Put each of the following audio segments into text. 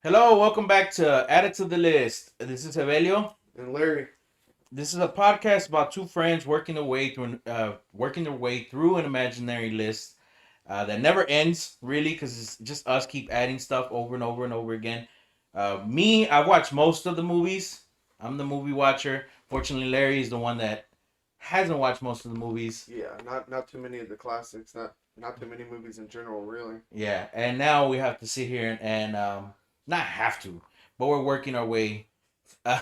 Hello, welcome back to Add It to the List. This is Evelio. And Larry, This is a podcast about two friends working their way through an imaginary list that never ends, really, because it's just us keep adding stuff over and over and over again. Me, I watch most of the movies. I'm the movie watcher. Fortunately, Larry is the one that hasn't watched most of the movies. yeah, not too many of the classics, not too many movies in general, really. Yeah, and now we have to sit here and not have to, but we're working our way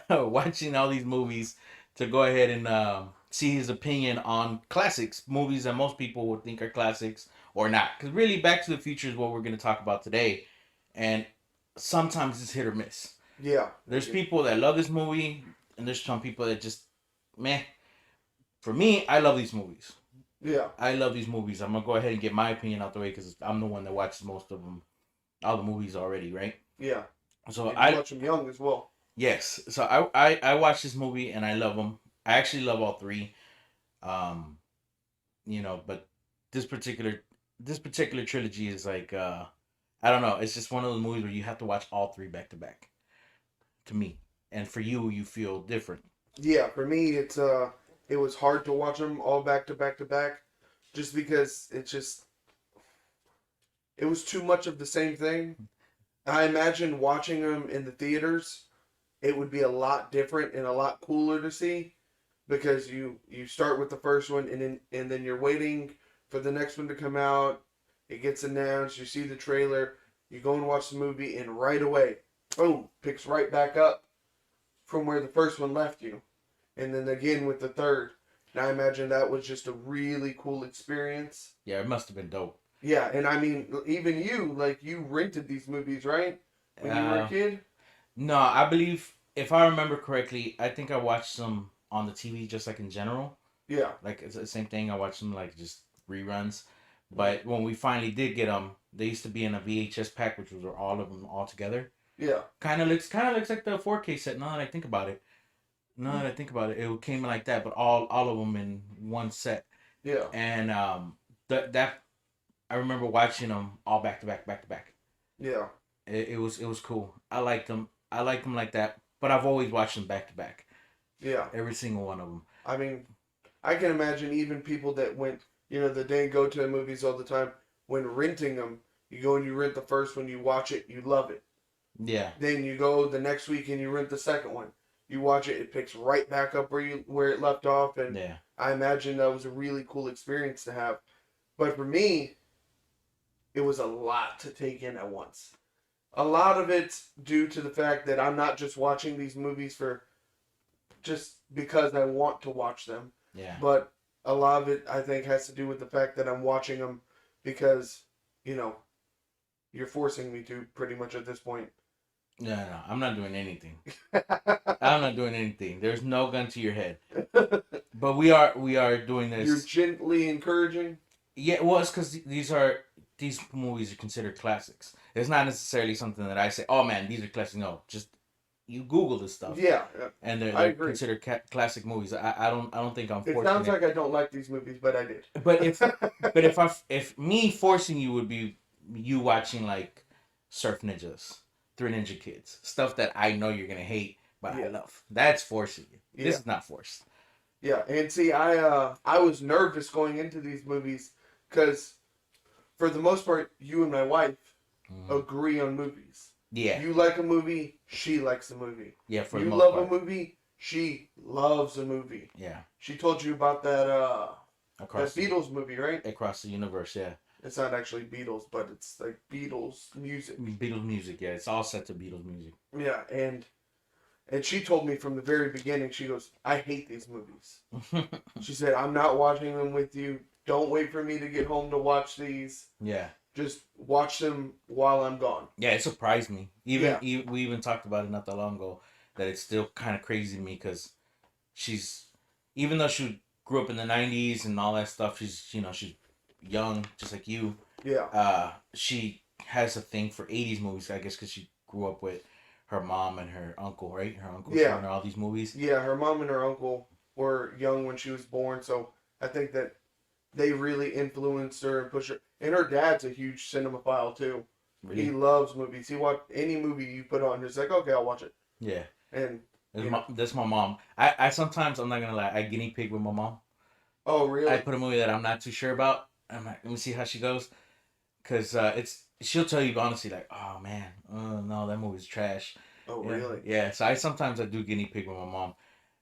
watching all these movies to go ahead and see his opinion on classics, movies that most people would think are classics or not. Because really, Back to the Future is what we're going to talk about today, and sometimes it's hit or miss. Yeah, There's people that love this movie, and there's some people that just meh. For me, I love these movies. yeah, I love these movies. I'm gonna go ahead and get my opinion out the way because I'm the one that watches most of them, all the movies already, right? yeah. So And you I watch them young as well. Yes. So I watched this movie and I love them. I actually love all three. Um, but this particular this particular trilogy is like I don't know. It's just one of those movies where you have to watch all three back to back. To me, and for you, you feel different. Yeah, for me, it was hard to watch them all back to back to back, just because it was too much of the same thing. I imagine watching them in the theaters, it would be a lot different and a lot cooler to see, because you start with the first one and then you're waiting for the next one to come out. It gets announced, you see the trailer, you go and watch the movie, and right away, boom, picks right back up from where the first one left you. And then again with the third. And I imagine that was just a really cool experience. Yeah, it must have been dope. Yeah, and I mean, even you, like, you rented these movies, right? When you were a Uh, kid? no, I believe if I remember correctly, I think I watched them on the TV just like in general. Yeah. Like it's the same thing. I watched them like just reruns. But when we finally did get them, they used to be in a VHS pack, which was all of them all together. Yeah. Kind of looks like the 4K set. Now that I think about it, it came like that, but all of them in one set. Yeah. And that I remember watching them all back to back, back to back. Yeah. It was cool. I liked them. I liked them like that. But I've always watched them back to back. Yeah. Every single one of them. I mean, I can imagine even people that went, that didn't go to the movies all the time, when renting them, you go and you rent the first one, you watch it, you love it. Yeah. Then you go the next week and you rent the second one. You watch it, it picks right back up where it left off, and Yeah. I imagine that was a really cool experience to have. But for me, it was a lot to take in at once. A lot of it's due to the fact that I'm not just watching these movies for just because I want to watch them, Yeah. but a lot of it I think has to do with the fact that I'm watching them because, you know, you're forcing me to pretty much at this point. No, no, I'm not doing anything. I'm not doing anything. There's no gun to your head. But we are doing You're this. gently encouraging. Yeah, well, it's because these movies are considered classics. It's not necessarily something that I say, oh man, these are classics. No, just you Google this stuff, Yeah, and I they're agree. considered classic movies. I don't think I'm It forcing sounds it. like I don't like these movies, but I did. But if me forcing you would be you watching like Surf Ninjas, Three Ninja Kids, stuff that I know you're gonna hate, but I Yeah. love. That's forcing you. This Yeah. is not forced. Yeah, and see, I was nervous going into these movies because for the most part, you and my wife Mhm. agree on movies. Yeah, You like a movie, she likes a movie. yeah, for the You most love part. a movie, she loves a movie. Yeah, She told you about that across the Beatles movie, right? across the universe. Yeah, It's not actually Beatles, but it's like Beatles music. Beatles music. Yeah, it's all set to Beatles music. Yeah, and she told me from the very beginning, she goes, I hate these movies. She said, I'm not watching them with you. Don't wait for me to get home to watch these. Yeah, Just watch them while I'm gone. yeah, it surprised me. Yeah. We even talked about it not that long ago that it's still kind of crazy to me because she's even though she grew up in the '90s and all that stuff, she's young just like you. Yeah. She has a thing for '80s movies, I guess, because she grew up with her mom and her uncle, right? Her uncle Yeah. showing her all these movies. Yeah, her mom and her uncle were young when she was born, so I think that they really influenced her and pushed her. And her dad's a huge cinemaphile too. He Really? loves movies. He watch any movie you put on. He's like, okay, I'll watch it. Yeah. And That's my mom. I sometimes, I'm not gonna lie, I guinea pig with my mom. oh, I really? put a movie that I'm not too sure about. I'm like, let me see how she goes, cause it's she'll tell you honestly like, oh man, no, that movie's trash. Oh, Yeah, really? yeah. So I do guinea pig with my mom.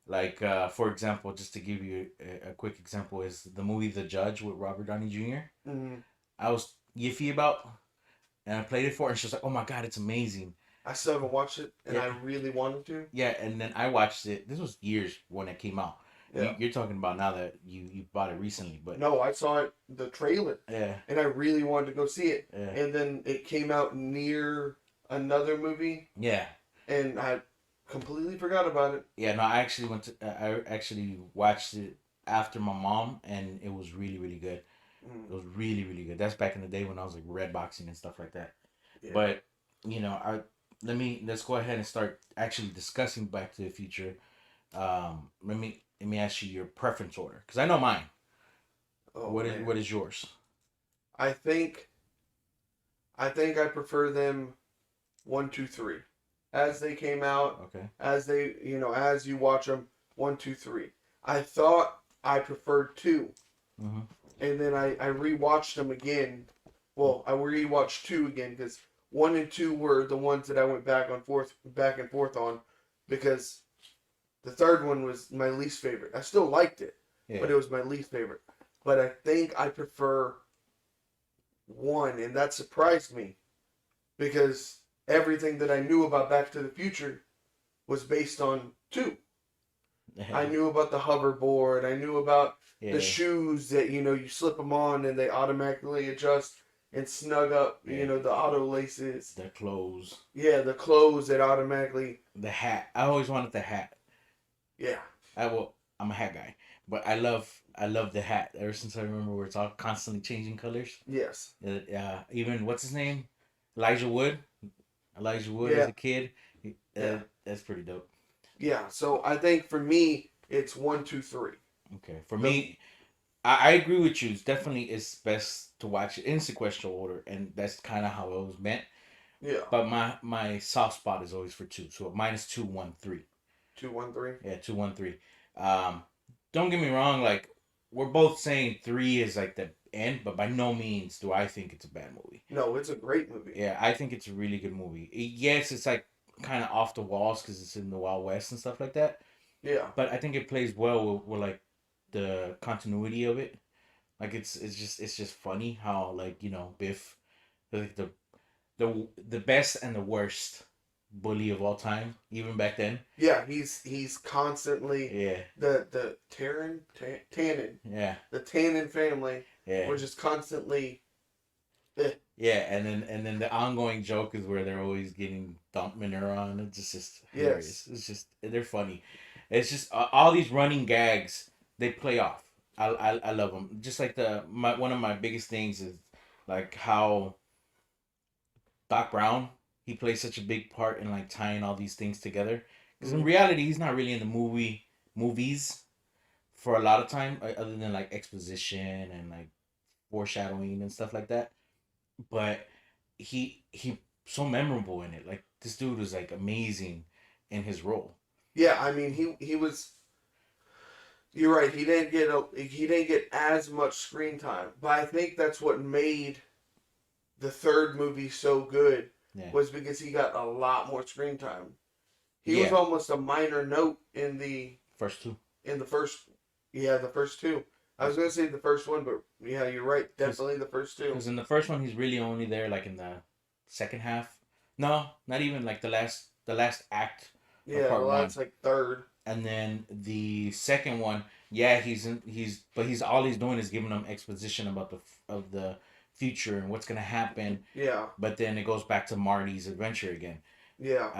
Like for example, just to give you a quick example, is the movie The Judge with Robert Downey Jr. Mm-hmm. I was iffy about, and I played it for her, and she was like, "Oh my god, it's amazing." I still haven't watched it, and Yeah, I really wanted to. yeah. And then I watched it. This was years when it came out. Yeah. You're talking about now that you bought it recently, but No, I saw it, the trailer, yeah, and I really wanted to go see it. yeah, And then it came out near another movie, yeah. and I completely forgot about it. Yeah, no, I actually went to. I actually watched it after my mom, and it was really, really good. Mm, It was really, really good. That's back in the day when I was like red boxing and stuff like that. yeah. But I let's go ahead and start actually discussing Back to the Future. Let me ask you your preference order because I know mine. Oh What man. is yours? I think I prefer them 1, 2, 3, as they came out, Okay. as they as you watch them 1, 2, 3. I thought I preferred 2, Mm-hmm. and then I rewatched them again. Well, I rewatched 2 again because 1 and 2 were the ones that I went back and forth on, because the third one was my least favorite. I still liked it, Yeah. but it was my least favorite. But I think I prefer 1, and that surprised me because everything that I knew about Back to the Future was based on 2. I knew about the hoverboard. I knew about Yeah. the shoes that you slip them on and they automatically adjust and snug up. Yeah. The auto laces. The clothes. Yeah, the clothes that automatically. The hat. I always wanted the hat. Yeah. I'm a hat guy, but I love the hat. Ever since I remember, we're all constantly changing colors. Yes. Even what's his name, Elijah Wood. Elijah Wood as Yeah. a kid. Yeah. That's pretty dope. Yeah. So I think for me, it's 1, 2, 3. Okay, for me, I agree with you. It's best to watch it in sequential order, and that's kind of how it was meant. Yeah. But my soft spot is always for 2. So mine is 2, 1, 3. 2, 1, 3. Yeah, 2, 1, 3. Um, don't get me wrong. Like we're both saying 3 is like the end, but by no means do I think it's a bad movie. No, it's a great movie. Yeah, I think it's a really good movie. Yes, it's like kind of off the walls because it's in the Wild West and stuff like that. Yeah. But I think it plays well with like the continuity of it. Like it's just funny how like Biff, like the best and the worst bully of all time, even back then. Yeah. He's constantly Yeah, the Tannen, yeah, the Tannen family, yeah, were just constantly. yeah. And then the ongoing joke is where they're always getting dumped manure on. It's just hilarious. Yes. It's just they're funny. It's just all these running gags they play off. I love them. Just like one of my biggest things is like how Doc Brown, he plays such a big part in like tying all these things together. Because in Mhm. reality, he's not really in the movies for a lot of time, other than like exposition and like foreshadowing and stuff like that. But he so memorable in it. Like this dude was like amazing in his role. Yeah, I mean he was. You're right. He didn't get as much screen time, but I think that's what made the third movie so good, Yeah. was because he got a lot more screen time. He was Yeah. almost a minor note in First 2. the first. Yeah, the first 2. I was gonna say the first one, but yeah, you're right. Definitely the first 2. Because in the first one, he's really only there like in the second half. No, not even like the last act of Yeah, part well, one. that's like third. And then the second one, yeah, but all he's doing is giving them exposition about the future and what's gonna happen. Yeah, But then it goes back to Marty's adventure again. yeah,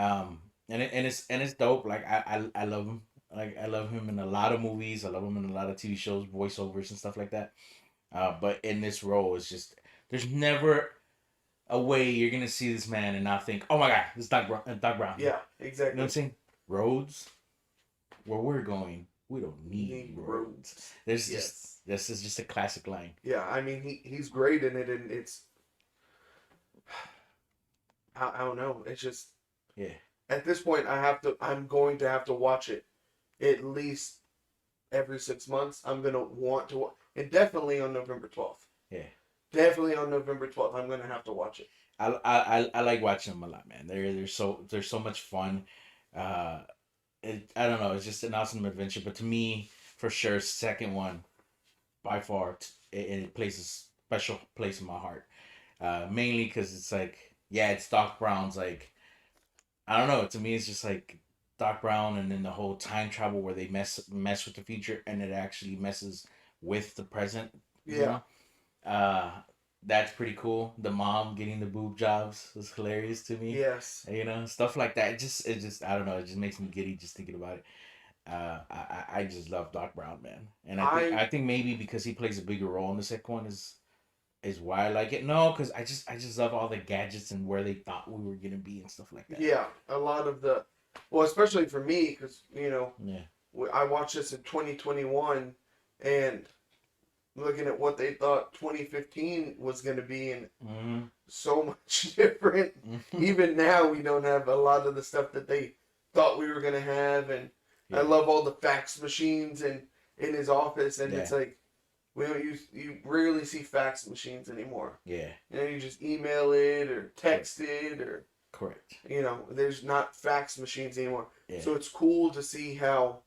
And it's dope. Like I love him. Like I love him in a lot of movies. I love him in a lot of TV shows, voiceovers and stuff like that. But in this role, it's just there's never a way you're gonna see this man and not think, oh my god, this is Doc Brown. yeah, You know exactly. what I'm saying? Roads, where we're going, we don't need roads. There's Yes. just this is just a classic line. Yeah, I mean he's great in it, and I don't know. It's just Yeah, at this point I'm going to have to watch it at least every 6 months. I'm gonna want to and definitely on November 12th. yeah. Definitely on November 12th. I'm gonna have to watch it. I like watching them a lot, man. They're so much fun. Uh, I don't know. It's just an awesome adventure. But to me, for sure, second one by far, it plays a special place in my heart. Mainly because it's like, yeah, it's Doc Brown's like, I don't know. To me, it's just like Doc Brown, and then the whole time travel where they mess with the future, and it actually messes with the present. You Yeah. know, uh, that's pretty cool. The mom getting the boob jobs was hilarious to me. Yes. You know, stuff like that. It just I don't know. It just makes me giddy just thinking about it. I just love Doc Brown, man, and I I think maybe because he plays a bigger role in the second one is why I like it. No, because I just love all the gadgets and where they thought we were gonna be and stuff like that. Yeah, a lot of the well, especially for me because Yeah. I watched this in 2021 and looking at what they thought 2015 was going to be and Mm-hmm. so much different. Even now, we don't have a lot of the stuff that they thought we were going to have. And I Yeah. love all the fax machines and in his office. And Yeah. it's like, we don't use, you rarely see fax machines anymore. Yeah. You just email it or text it or, Correct. there's not fax machines anymore. Yeah. So it's cool to see how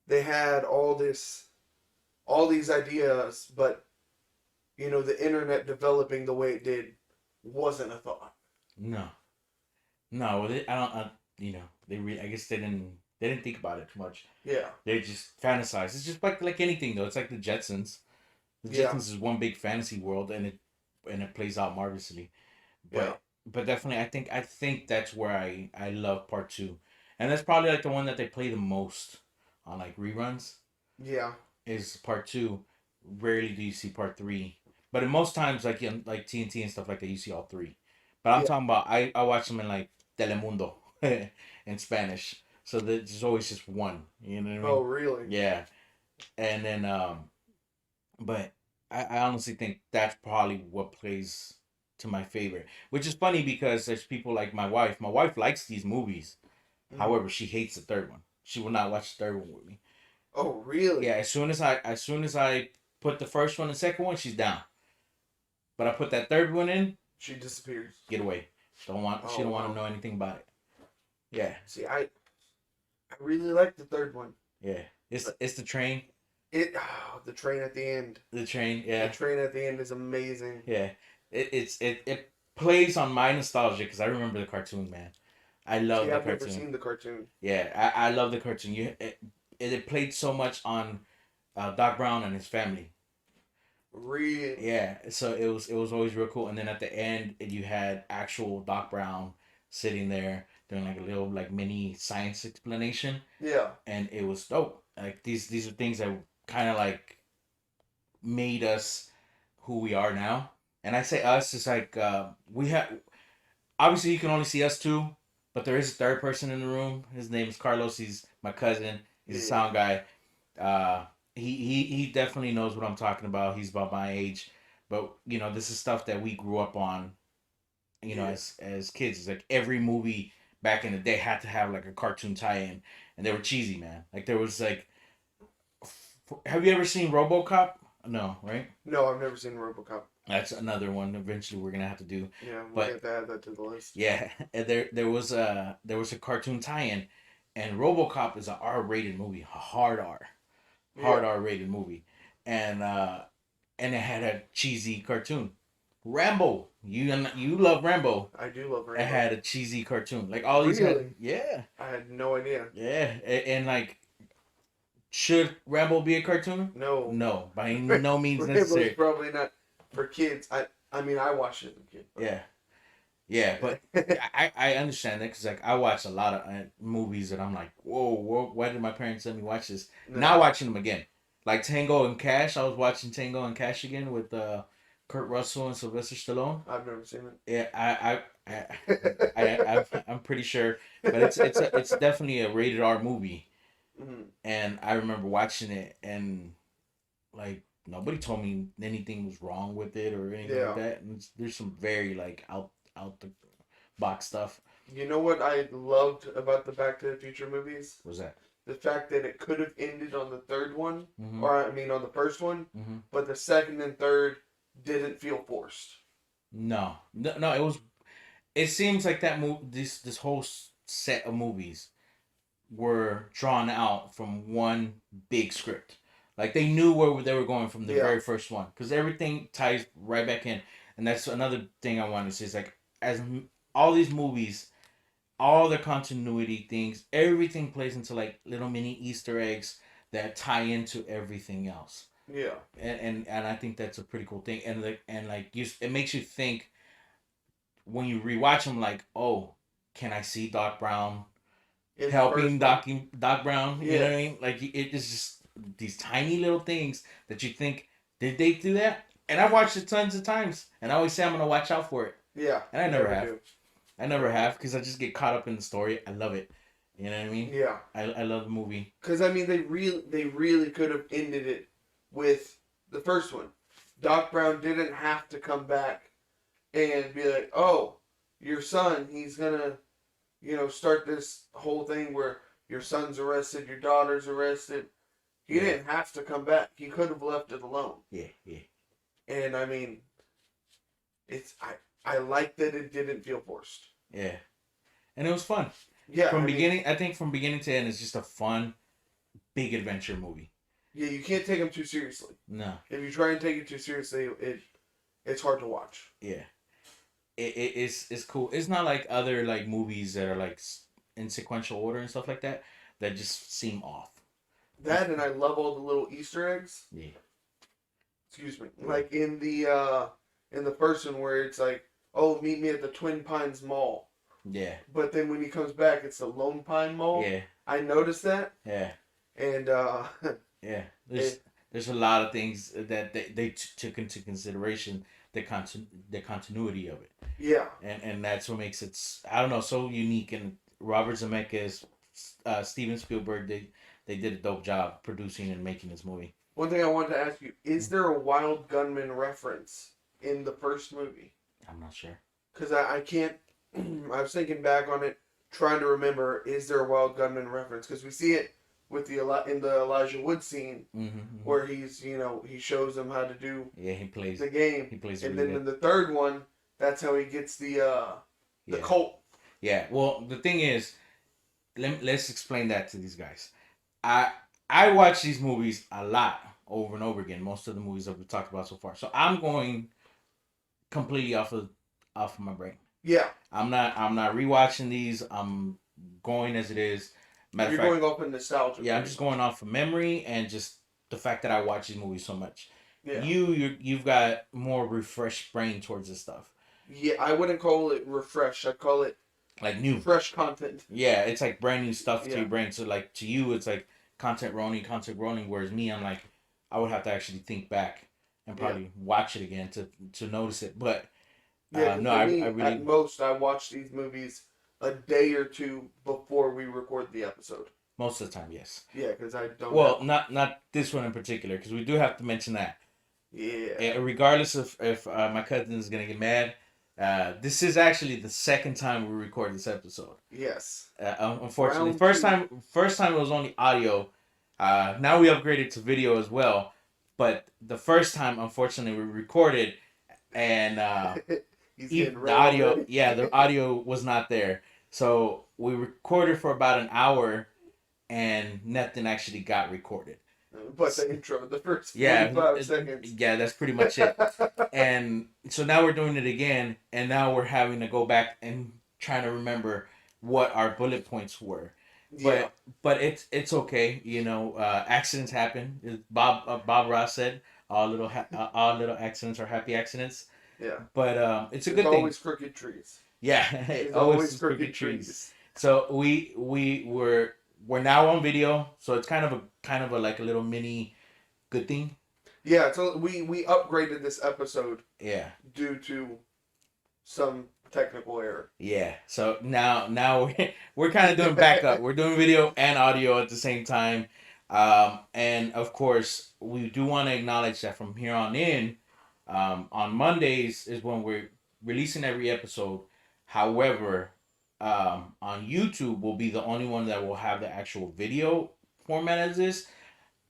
they had all these ideas, but the internet developing the way it did wasn't a thought. No. No. I don't. I guess they didn't think about it too much. Yeah, They just fantasize. It's just like anything though. It's like the Jetsons. The yeah, Jetsons is one big fantasy world, and it plays out marvelously. yeah, But definitely, I think that's where I love part two, and that's probably like the one that they play the most on like reruns yeah, is part two. Rarely do you see part three, but in most times like like TNT and stuff like that, you see all three. But I'm yeah. talking about I watch them in like Telemundo in Spanish, so there's always just one. You know what I Oh, mean? really? Yeah, and then but I honestly think that's probably what plays to my favorite. Which is funny because there's people like my wife. My wife likes these movies. Mhm. However, she hates the third one. She will not watch the third one with me. Oh, Yeah, really? as soon as I put the first one and second one, she's down. But I put that third one in, She disappears. get away. She Oh, don't want to wow. know anything about it. Yeah, See, I really like the third one. yeah. It's But it's the train. the train at the end. The train. The Yeah, train at the end is amazing. yeah. It plays on my nostalgia because I remember the cartoon, man. I love See, the I've never cartoon. seen the cartoon. Yeah, I love the cartoon. It played so much on Doc Brown and his family. Really? Yeah, so it was always real cool. And then at the end, you had actual Doc Brown sitting there doing like a little like mini science explanation, Yeah. and it was dope. Like these are things that kind of like made us who we are now. And I say us, it's like we have obviously you can only see us two, but there is a third person in the room. His name is Carlos. He's my cousin. He's a Yeah. sound guy. He definitely knows what I'm talking about. He's about my age, but this is stuff that we grew up on. Yeah. As kids, it's like every movie back in the day had to have like a cartoon tie-in, and they were cheesy, man. Like there was like, have you ever seen RoboCop? No, right? No, I've never seen RoboCop. That's another one. Eventually, we're gonna have to do. Yeah, we But have to add that to the list. yeah, and there was a cartoon tie-in, and RoboCop is a R-rated movie, a hard Yeah. R-rated movie, and it had a cheesy cartoon. Rambo, you love Rambo. I do love It Rambo. had a cheesy cartoon. Like all these Really? had, yeah, I had no idea. yeah, and like, should Rambo be a cartoon? No. No, by no means Rambo's necessary. probably not for kids. I mean, I watched it as a kid. Yeah, yeah, but I understand that because like I watch a lot of movies and I'm like, whoa, why did my parents let me watch this? No, Now watching them again, like Tango and Cash. I was watching Tango and Cash again with Kurt Russell and Sylvester Stallone. I've never seen Yeah, it. I'm pretty sure, but it's definitely a rated R movie, Mhm. and I remember watching it and like nobody told me anything was wrong with it or anything like Yeah. that. And there's some very like out the box stuff. You know what I loved about the Back to the Future movies? What was that? The fact that it could have ended on the third one, Mm-hmm. or I mean on the first one, Mm-hmm. but the second and third didn't feel forced. No, no, no. It was. It seems like that this whole set of movies were drawn out from one big script. Like they knew where they were going from the Yeah. very first one, because everything ties right back in. And that's another thing I wanted to say is like as all these movies, all the continuity things, everything plays into like little mini Easter eggs that tie into everything else. Yeah. And I think that's a pretty cool thing. And like you, it makes you think when you rewatch them. Like, oh, can I see Doc Brown In the helping first one. Doc Brown? You know what I Yes. mean? Like it is just these tiny little things that you think, did they do that? And I've watched it tons of times, and I always say I'm gonna watch out for it, Yeah. and I never have. do. I never have because I just get caught up in the story. I love it. You know what I mean? Yeah. I love the movie. Because I mean, they really could have ended it with the first one. Doc Brown didn't have to come back and be like, "Oh, your son, he's gonna, start this whole thing where your son's arrested, your daughter's arrested." He Yeah. didn't have to come back. He could have left it alone. Yeah, yeah. And I mean, I like that it didn't feel forced. Yeah, and it was fun Yeah. from beginning. I think from beginning to end, it's just a fun, big adventure movie. Yeah, you can't take them too seriously. No, If you try and take it too seriously, it's hard to watch. yeah, it's cool. It's not like other like movies that are like in sequential order and stuff like that that just seem off. That, and I love all the little Easter eggs. Yeah, Excuse me. Like in the first one where it's like, "Oh, meet me at the Twin Pines Mall," yeah, but then when he comes back, it's the Lone Pine Mall. yeah, I noticed that, yeah, and yeah. There's a lot of things that they took into consideration the continuity of it, yeah, and that's what makes it I don't know, so unique. And Robert Zemeckis, Steven Spielberg, they did a dope job producing and making this movie. One thing I wanted to ask you: is there a Wild Gunman reference in the first movie? I'm not sure. Because I can't. I was thinking back on it, trying to remember: is there a Wild Gunman reference? Because we see it with in the Elijah Wood scene where he's he shows them how to do Yeah, he plays the game, he plays and really then good. in the third one, that's how he gets the Yeah. Colt. Yeah. Well, the thing is, let's explain that to these guys. I watch these movies a lot over and over again. Most of the movies that we've talked about so far. So I'm going completely off of my brain. Yeah, I'm not rewatching these. I'm going as it is. Matter you're of fact, going off in nostalgia. yeah, I'm just going off of memory and just the fact that I watch these movies so much. Yeah. You've got more refreshed brain towards this stuff. Yeah, I wouldn't call it refresh. I'd call it Like new. fresh content. Yeah, it's like brand new stuff to Yeah. your brain. So like to you, it's like content rolling. Whereas me, I'm like, I would have to actually think back and probably watch it again to notice it. But Yeah, no, for me, I really at most I watch these movies a day or two before we record the episode. most of the time, yes. Yeah, because I don't. Well, not this one in particular, because we do have to mention that. Yeah. Regardless of if my cousin is gonna get mad, this is actually the second time we record this episode. Yes. Unfortunately, Round first time it was only audio. Now we upgraded to video as well, but the first time, unfortunately, we recorded and He's the getting red audio, already. yeah, the audio was not there. So we recorded for about an hour, and nothing actually got recorded. But the intro, the first Yeah, 45 seconds. yeah, that's pretty much it. And so now we're doing it again, and now we're having to go back and trying to remember what our bullet points were. Yeah. But it's okay, accidents happen. As Bob Ross said, all little accidents are happy accidents. Yeah. But it's a There's good thing. always crooked trees. Yeah, There's always always crooked trees. So we're now on video, so it's kind of a like a little mini good thing. Yeah, so we upgraded this episode Yeah. due to some technical error. Yeah. So now we're kind of doing backup. We're doing video and audio at the same time. And of course, we do want to acknowledge that from here on in, on Mondays is when we're releasing every episode. However, on YouTube will be the only one that will have the actual video format as this.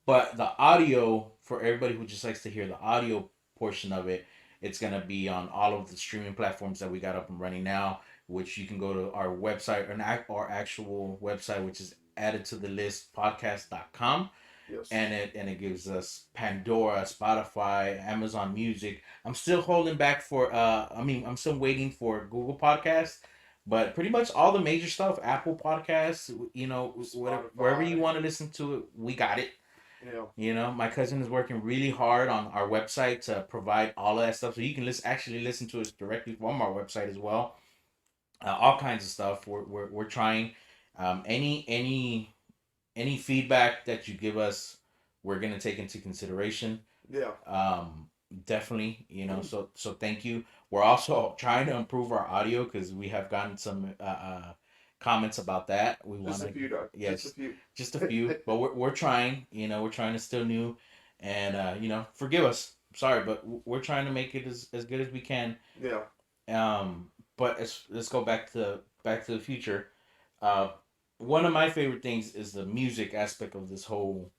But the audio, for everybody who just likes to hear the audio portion of it, it's gonna be on all of the streaming platforms that we got up and running now. Which you can go to our website, our actual website, which is added to the list podcast.com. Yes. And it gives us Pandora, Spotify, Amazon Music. I'm still holding back for I'm still waiting for Google Podcasts, but pretty much all the major stuff, Apple Podcasts, whatever, wherever you Spotify. want to listen to it, we got it. Yeah. My cousin is working really hard on our website to provide all of that stuff, so you can actually listen to us directly from our website as well. All kinds of stuff. We're trying. Any feedback that you give us, we're gonna take into consideration. Yeah. Definitely. So thank you. We're also trying to improve our audio because we have gotten some comments about that. We want Just a to, few, dog. yes, Just a few. just a few, but we're trying. We're trying to still new, and forgive us. Sorry, but we're trying to make it as good as we can. Yeah. But let's go Back to the Future. Uh, One of my favorite things is the music aspect of this whole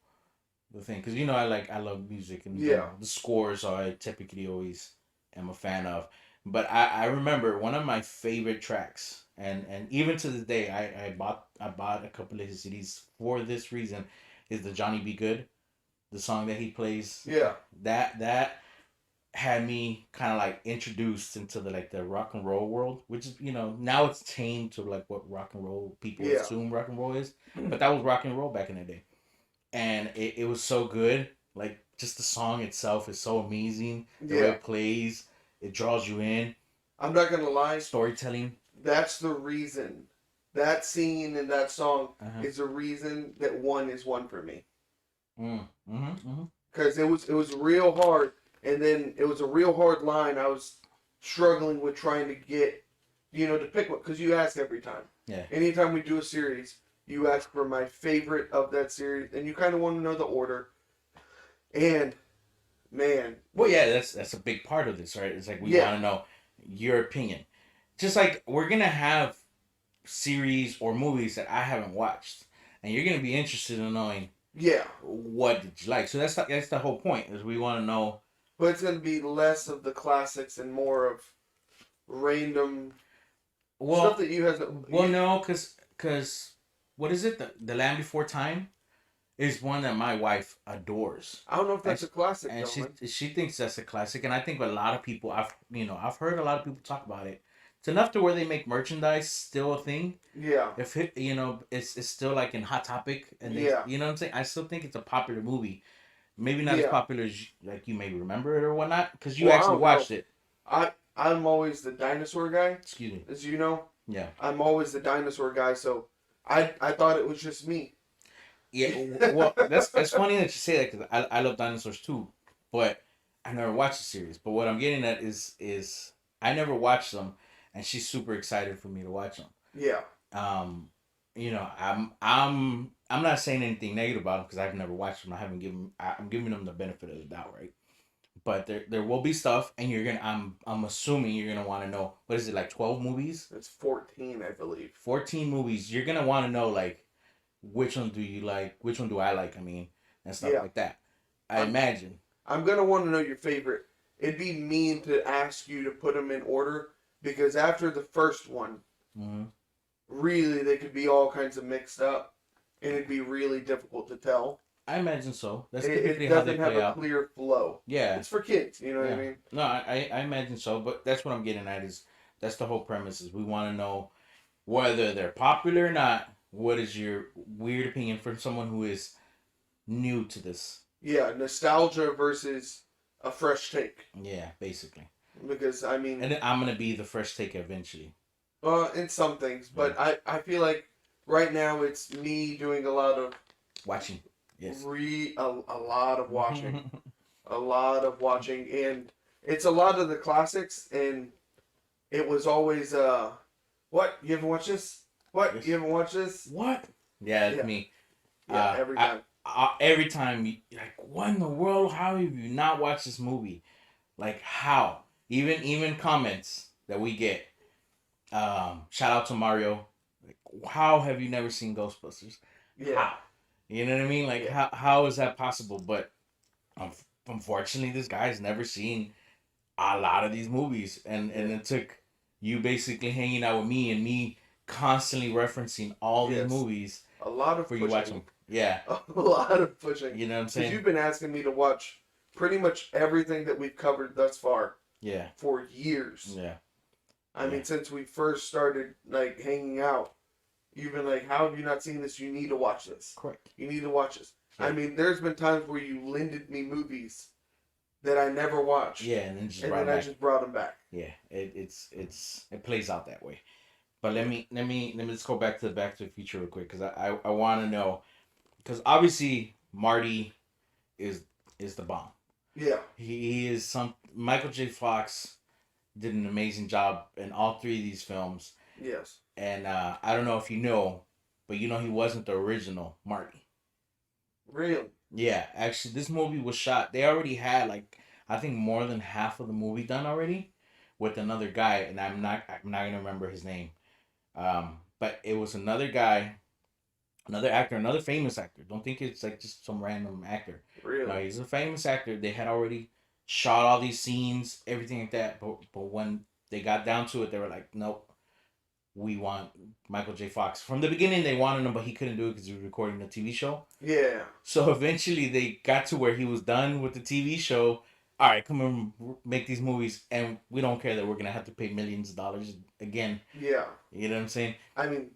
the thing because I love music and Yeah. the scores I typically always am a fan of. But I remember one of my favorite tracks, and even to this day I bought a couple of his CDs for this reason, is the Johnny Be Good, the song that he plays. Yeah. That had me kind of like introduced into the rock and roll world, which is now it's tamed to like what rock and roll people Yeah. assume rock and roll is, but that was rock and roll back in the day, and it was so good. Like just the song itself is so amazing. The way Yeah. it plays, it draws you in. I'm not gonna lie. Storytelling. That's the reason. That scene in that song Uh-huh. is the reason that one is one for me. Mm-hmm. Mm-hmm. Because it was real hard, and then it was a real hard line. I was struggling with trying to get, to pick one, because you ask every time. Yeah. Anytime we do a series, you ask for my favorite of that series, and you kind of want to know the order. And man, Well, yeah, that's a big part of this, right? It's like we Yeah. want to know your opinion. Just like we're gonna have series or movies that I haven't watched, and you're gonna be interested in knowing yeah, what did you like. So that's the whole point, is we want to know. but it's gonna be less of the classics and more of random Well, stuff that you hasn't. well, no, because what is it? The Land Before Time is one that my wife adores. I don't know if that's a classic And though. she Man. she thinks that's a classic, and I think a lot of people I've heard a lot of people talk about it. It's enough to where they make merchandise still a thing. Yeah, If it's still like in Hot Topic, and Yeah. you know what I'm saying. I still think it's a popular movie. Maybe not as Yeah. popular as like you may remember it or whatnot, because you Well, I actually don't watched know. it. I'm always the dinosaur guy, Excuse me. as you know. Yeah. I'm always the dinosaur guy, so I thought it was just me. Yeah. Well, that's funny that you say that because I love dinosaurs too, but I never watched the series. But what I'm getting at is I never watched them, and she's super excited for me to watch them. Yeah, I'm not saying anything negative about them because I've never watched them. I'm giving them the benefit of the doubt, right? But there will be stuff, and I'm assuming you're gonna want to know, what is it, like 12 movies, it's 14, I believe. 14 movies. You're gonna want to know like which one do you like, which one do I like. I mean, and stuff Yeah. like that. I I'm- imagine. I'm gonna want to know your favorite. It'd be mean to ask you to put them in order because after the first one, Hmm. really they could be all kinds of mixed up, and it'd be really difficult to tell. I imagine so. That's It typically how they doesn't have play a out. clear flow. Yeah. It's for kids, you know what I Yeah. mean? No, I imagine so, but that's what I'm getting at, is that's the whole premise, is we want to know whether they're popular or not. What is your weird opinion from someone who is new to this? Yeah, nostalgia versus a fresh take. Yeah, basically. Because I mean, And then I'm gonna be the fresh take eventually. in some things, but I feel like right now it's me doing a lot of Watching. Yes. a lot of watching, a lot of watching, and it's a lot of the classics, and it was always what, you ever watch this? What, Yes. you ever watch this? What? Yeah, it's Yeah. me. Yeah, every I- time. Every time, like, what in the world? How have you not watched this movie? Like, how? Even comments that we get, Shout out to Mario. Like, how have you never seen Ghostbusters? Yeah. How? You know what I mean? Like, Yeah. how is that possible? But um, unfortunately, this guy's never seen a lot of these movies, and Yeah. it took you basically hanging out with me and me constantly referencing all these Yes. movies A lot of for you to watch pushing. them. Yeah, A lot of pushing. you know what I'm Because saying? you've been asking me to watch pretty much everything that we've covered thus far Yeah, for years. yeah, I yeah. mean, since we first started like hanging out, you've been like, "How have you not seen this? You need to watch this. Correct. You need to watch this." Yeah. I mean, there's been times where you lended me movies that I never watched, Yeah, and then just and brought then it I back. just brought them back. Yeah, it plays out that way. But let me just go back to the Future real quick because I want to know because obviously Marty is is the bomb. Yeah. He is some Michael J. Fox did an amazing job in all three of these films, Yes. and I don't know if you know, but you know he wasn't the original Marty. Really. Yeah, actually, this movie was shot. They already had like I think more than half of the movie done already with another guy, and I'm not gonna remember his name. But it was another guy, another actor, another famous actor. Don't think it's like just some random actor. No, Really. he's a famous actor. They had already shot all these scenes, everything like that. But when they got down to it, they were like, nope, we want Michael J. Fox. From the beginning, they wanted him, but he couldn't do it because he was recording a TV show. Yeah. So eventually, they got to where he was done with the TV show. All right, come on, make these movies, and we don't care that we're gonna have to pay millions of dollars again. Yeah. You know what I'm saying? I mean,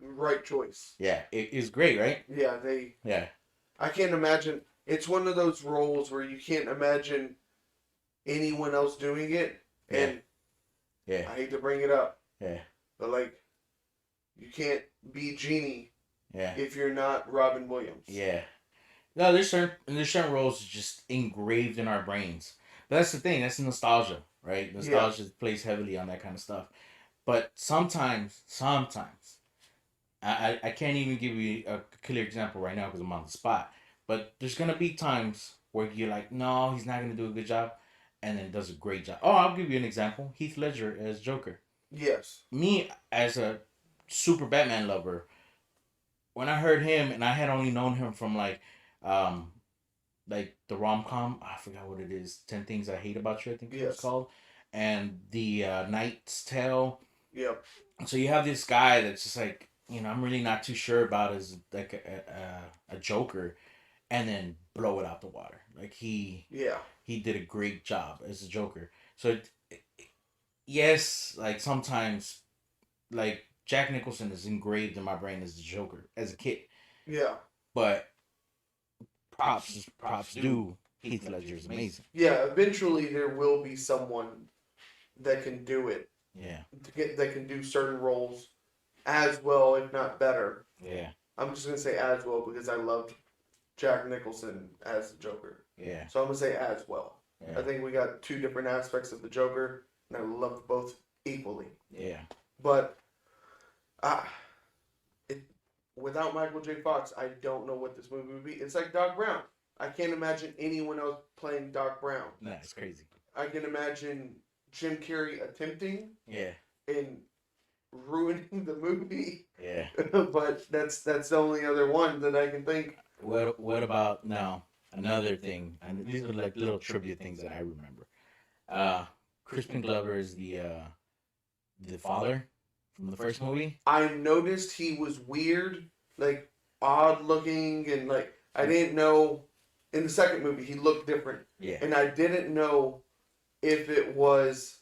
right choice. Yeah, it is great, right? Yeah. They. Yeah, I can't imagine. It's one of those roles where you can't imagine anyone else doing it. Yeah. And yeah, I hate to bring it up, yeah, but like, you can't be Genie yeah, if you're not Robin Williams. yeah. No, there's certain roles just engraved in our brains. But that's the thing. That's nostalgia, right? Nostalgia plays heavily on that kind of stuff. But sometimes, I can't even give you a clear example right now because I'm on the spot. But there's gonna be times where you're like, no, he's not gonna do a good job, and then does a great job. Oh, I'll give you an example. Heath Ledger as Joker. Yes. Me as a super Batman lover, when I heard him, and I had only known him from um, like the rom com. I forgot what it is. 10 Things I Hate About You. I think it was Yes. called, and the Knight's Tale. Yep. So you have this guy that's just like I'm really not too sure about as like a Joker, and then blow it out the water. Like Yeah. he did a great job as a Joker. So yes, like sometimes like Jack Nicholson is engraved in my brain as the Joker as a kid, Yeah. but props due. Heath Ledger is amazing. Yeah. Eventually, there will be someone that can do it. Yeah, That can do certain roles as well, if not better. yeah, I'm just gonna say as well because I loved Jack Nicholson as the Joker. yeah, So I'm gonna say as well. yeah, I think we got two different aspects of the Joker, and I loved both equally. yeah. But uh, it, without Michael J. Fox, I don't know what this movie would be. It's like Doc Brown. I can't imagine anyone else playing Doc Brown. Nah, it's crazy. I can imagine Jim Carrey attempting Yeah, and ruining the movie, yeah. but that's the only other one that I can think. What about now? Another thing, and these are like little trivia things that I remember. Uh, Crispin Glover is the father from the first movie. I noticed he was weird, like odd looking, and like I didn't know. In the second movie, he looked different, Yeah, and I didn't know if it was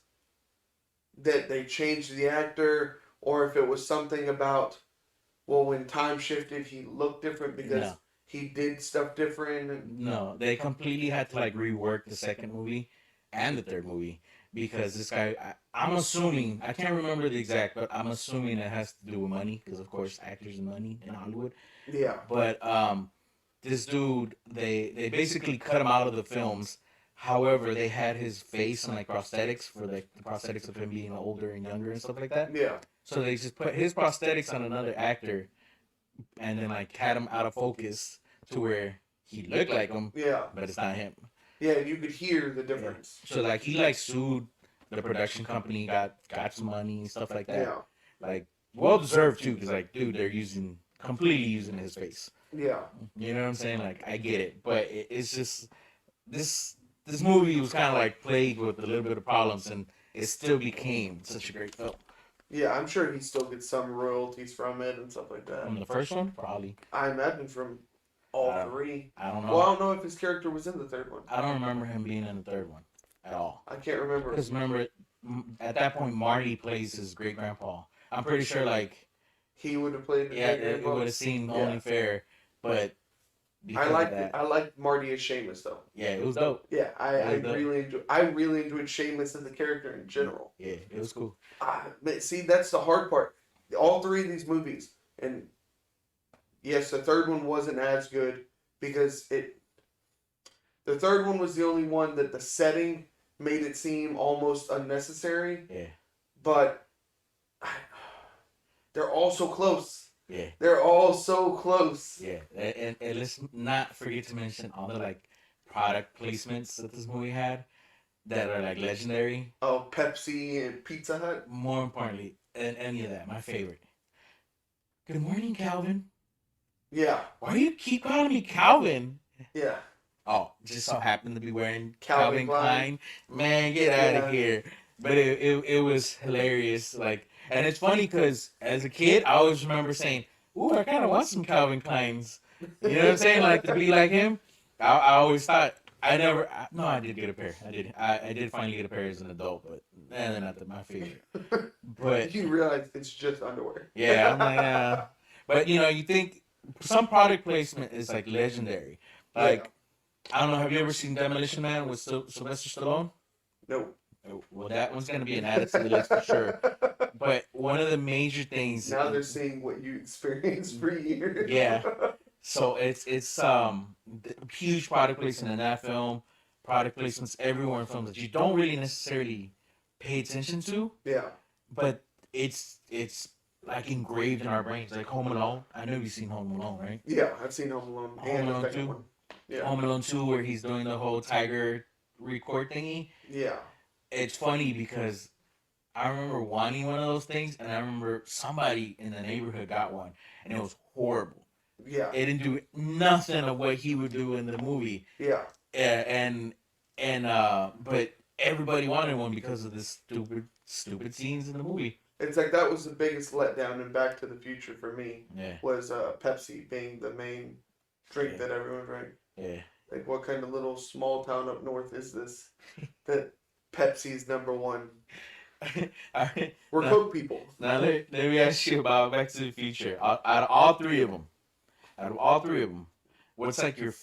that they changed the actor or if it was something about when time shifted he looked different because no, he did stuff different. And, no. They completely had to like rework the second movie and the third movie because this guy. I'm assuming I can't remember the exact, but I'm assuming it has to do with money because of course actors and money in Hollywood. yeah, But this dude, they basically cut him out of the films. However, they had his face and like prosthetics for like the prosthetics of him being older and younger and stuff like that. yeah, So they just put his prosthetics on another actor, and then like had him out of focus to where he looked like him, yeah, but it's not him. yeah. You could hear the difference. So like he like sued the production company got some money and stuff like that. Yeah. Like, well deserved too, because like, dude, they're completely using his face. Yeah. You know what I'm saying? Like, I get it, but it's just this this movie was kind of like plagued with a little bit of problems, and it still became such a great film. Yeah, I'm sure he still gets some royalties from it and stuff like that. From the first one, probably. I imagine from all I don't- three. I don't Well, I know. don't know if his character was in the third one. I don't remember him being in the third one at all. I can't remember. Because remember, at that point, Marty plays his great grandpa. I'm pretty sure, like, He would have played the yeah, great it grandpa. would have seemed Yeah. only fair, but I because of liked that, I liked Marty as Seamus though. yeah, it was dope. Yeah, I Yeah, the- really enjoyed Seamus as the character in general. Yeah, it was cool. See, that's the hard part. All three of these movies, and yes, the third one wasn't as good because the third one was the only one that the setting made it seem almost unnecessary. Yeah, But they're all so close. yeah, They're all so close. yeah. And let's not forget to mention all the like product placements that this movie had that are like legendary. Oh, Pepsi and Pizza Hut. More importantly, and any of that, my favorite. Good morning, Calvin. Yeah, Why do you keep calling me Calvin? yeah. Oh, just so happened to be wearing Calvin Calvin Klein. Klein. Man, get out Yeah. of here. But it was hilarious. Like, and it's funny because as a kid, I always remember saying, "Ooh, I kind of want some Calvin Kleins." You know what I'm saying? Like to be like him. I always thought I never. No, I did get a pair. I did finally get a pair as an adult, but they're not my favorite. But You realize it's just underwear. yeah, I'm like, but you know, you think some product placement is like legendary. Like, I don't know, have you ever seen Demolition Man with Sylvester Stallone? No. Well, that one's gonna be an added to the list for sure. But one of the major things, Now they're seeing what you experienced for years. Yeah. so it's huge product placement in that film, product placements everywhere in films that you don't really necessarily pay attention to, Yeah. but it's like engraved in our brains. Like Home Alone. I know you've seen Home Alone, right? Yeah, I've seen Home Alone Home and the Alone second 2? one. Yeah. Home Alone 2, where he's doing the whole tiger record thingy. Yeah. It's funny because I remember wanting one of those things, and I remember somebody in the neighborhood got one, and it was horrible. Yeah. It didn't do nothing of what he would do in the movie, Yeah. but everybody wanted one because of the stupid scenes in the movie. It's like that was the biggest letdown in Back to the Future for me Yeah, was Pepsi being the main drink Yeah. that everyone drank. yeah. Like, what kind of little small town up north is this that Pepsi's number one? Alright, We're Now- Coke people. now let me ask you about Back to the Future. Out of all three of them, what's like your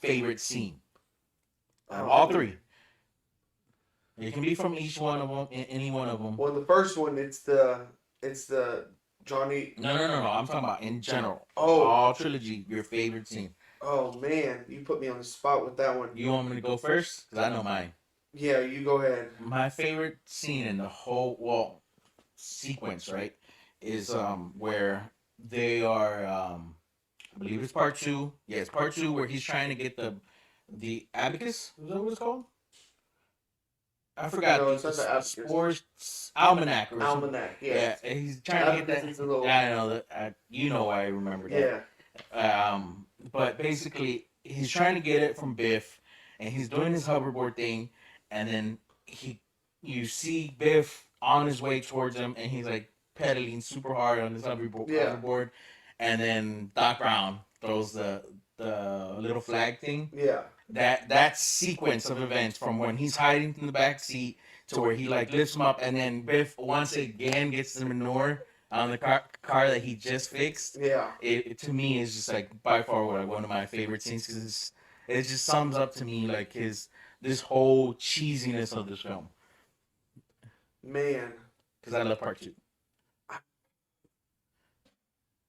favorite scene? Out of all three. It can be from each one of them, any one of them. Well, the first one, it's the Johnny. No. I'm talking about in general. Oh. All trilogy, your favorite scene. Oh man, you put me on the spot with that one. You want me to go first? Because I know mine. Yeah, you go ahead. My favorite scene in the whole sequence, right, is where they are I believe it's part 2. Yeah, it's part 2 where he's trying to get the abacus. Is that what it's called? I forgot. No, it's not the abacus. Sports almanac or something. Almanac. Yeah, Yeah. and he's trying to get Abacus is a little. that. I know that. You know why I remember that. Yeah. But basically, he's trying to get it from Biff, and he's doing his hoverboard thing, and then you see Biff on his way towards him, and he's like pedaling super hard on his hoverboard, and then Doc Brown throws the little flag thing. Yeah. That sequence of events from when he's hiding in the back seat to where he like lifts him up, and then Biff once again gets the manure on the car that he just fixed. Yeah. It to me is just like by far one of my favorite scenes because it just sums up to me like this whole cheesiness of this film. Man, Because I love part 2.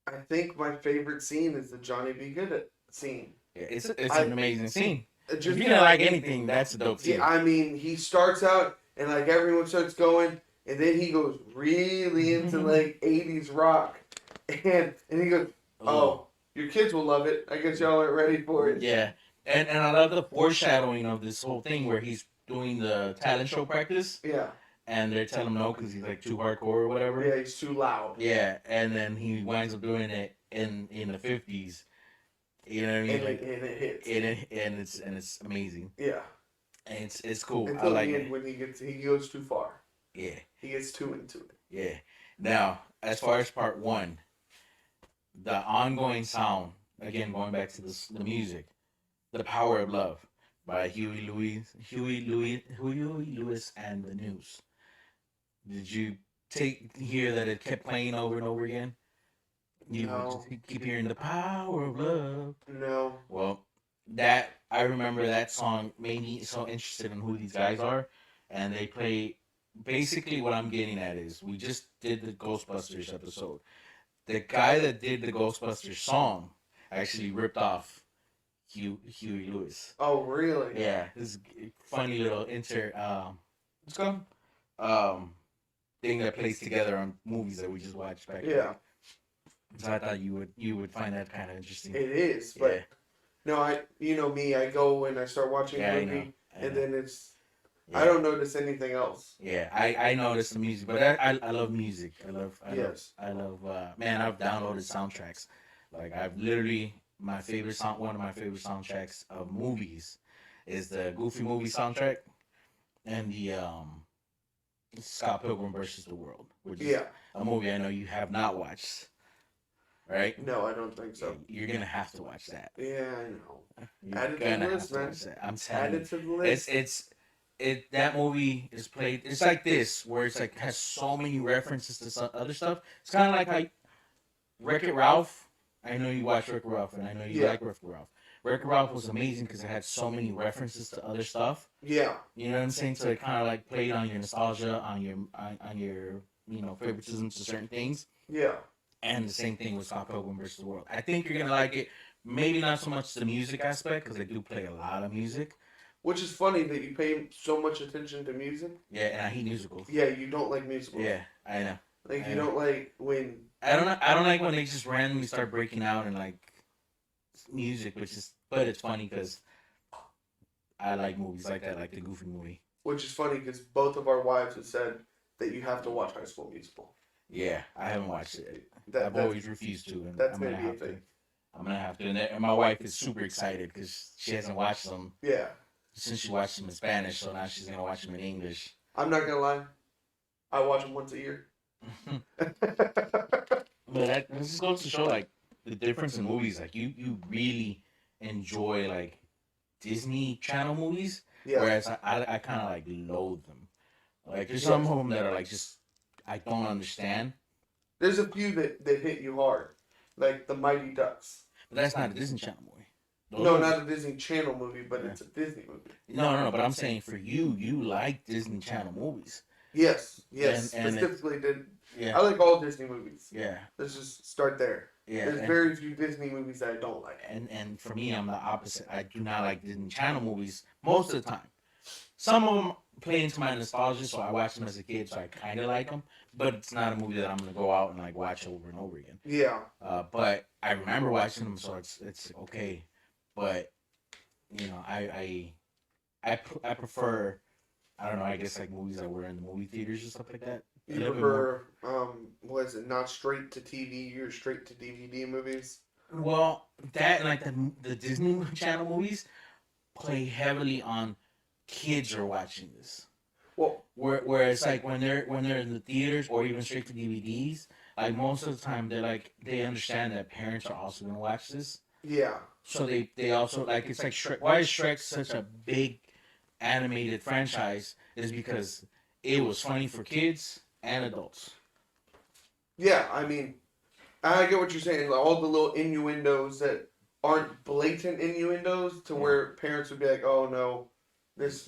I think my favorite scene is the Johnny B. Goodit scene. Yeah, it's an amazing scene. Just If you didn't like anything, that's a dope scene. Yeah, I mean, he starts out and like everyone starts going, and then he goes really into like '80s rock, and he goes, "Oh, your kids will love it. I guess y'all aren't ready for it." Yeah, and I love the foreshadowing of this whole thing where he's doing the talent show practice. Yeah. and they're telling him no because he's like too hardcore or whatever. Yeah, he's too loud. Yeah, and then he winds up doing it in the 50s. You know what I mean? And Like, it hits. and it's amazing. Yeah. And it's cool. I Until like the end it. when he goes too far. Yeah, He gets too into it. yeah. Now, as far as part one, the ongoing sound, again going back to the music, "The Power of Love" by Huey Lewis and the News. Did you hear that it kept playing over and over again? You would No. just keep hearing "The Power of Love." No. Well, that I remember that song made me so interested in who these guys are, and they play. Basically, what I'm getting at is we just did the Ghostbusters episode. The guy that did the Ghostbusters song actually ripped off Huey Lewis. Oh, really? Yeah, this funny little what's it called? Um, thing that plays together on movies that we just watched back. Yeah. So I thought you would find that kind of interesting. It is, but Yeah. no, you know me, I go and I start watching Yeah, a I know. movie, I and know. then it's Yeah. I don't notice anything else. Yeah, I noticed the music, but I love music. Yes. I love man, I've downloaded soundtracks. Like I've literally one of my favorite soundtracks of movies is the Goofy movie soundtrack and the Scott Pilgrim versus the World, which is Yeah. a movie I know you have not watched. Right? No, I don't think so. You're gonna have to watch that. Yeah, I know. You're Add it to the gonna list, have to man. watch that. I'm telling Add you. it to the list. That movie is played. It's like this, where it's like has so many references to some other stuff. It's kind of like how Wreck-It Ralph. I know you watch Wreck-It Ralph, and I know you Yeah. like Wreck-It Ralph. Wreck-It Ralph was amazing because it had so many references to other stuff. Yeah. You know what I'm saying? So it kind of like played on your nostalgia, on your favoritism to certain things. Yeah. And the same thing with Scott Pilgrim versus the World. I think you're gonna like it. Maybe not so much the music aspect because they do play a lot of music. Which is funny that you pay so much attention to music. Yeah, and I hate musicals. Yeah, you don't like musicals. Yeah, I know. Like I you know. don't like when I don't like when they just randomly start breaking out and like music, but it's funny because I like movies like that, like the Goofy movie. which is funny because both of our wives have said that you have to watch High School Musical. Yeah, I haven't watched it. I've That's always refused to, and that's I'm gonna gonna be a have to. thing. I'm gonna have to. And my wife is super excited because she hasn't watched them Yeah. since she watched them in Spanish, so now she's gonna watch them in English. I'm not gonna lie. I watch them once a year. But that just goes to show like the difference in movies. Like you really enjoy like Disney Channel movies, Yeah. whereas I kind of like loathe them. Like there's some of them that are like just I don't understand. There's a few that hit you hard, like the Mighty Ducks. But that's not a Disney Channel movie. No, not a Disney Channel movie, but Yeah. it's a Disney movie. No. But I'm saying for you like Disney Channel movies. Yes. And Specifically, I Yeah, like all Disney movies. yeah, Let's just start there. yeah. There's very few Disney movies that I don't like. And for me, I'm the opposite. I do not like Disney Channel movies most of the time. Some of them play into my nostalgia, so I watched them as a kid, so I kind of like them. But it's not a movie that I'm gonna go out and like watch over and over again. Yeah. But I remember watching them, so it's okay. But you know, I prefer. I don't know. I guess like movies that were in the movie theaters and stuff like that. A You little bit more. prefer, was it not straight to TV or straight to DVD movies? Well, that and like the Disney Channel movies play heavily on kids are watching this. Well, Where it's like when they're in the theaters or even straight to DVDs, like most of the time they understand that parents are also gonna watch this. yeah. So they also like it's like Shrek. Why is Shrek such a big animated franchise? Is because it was funny for kids and adults. Yeah, I mean, I get what you're saying. Like, all the little innuendos that aren't blatant innuendos to Yeah. where parents would be like, "Oh no,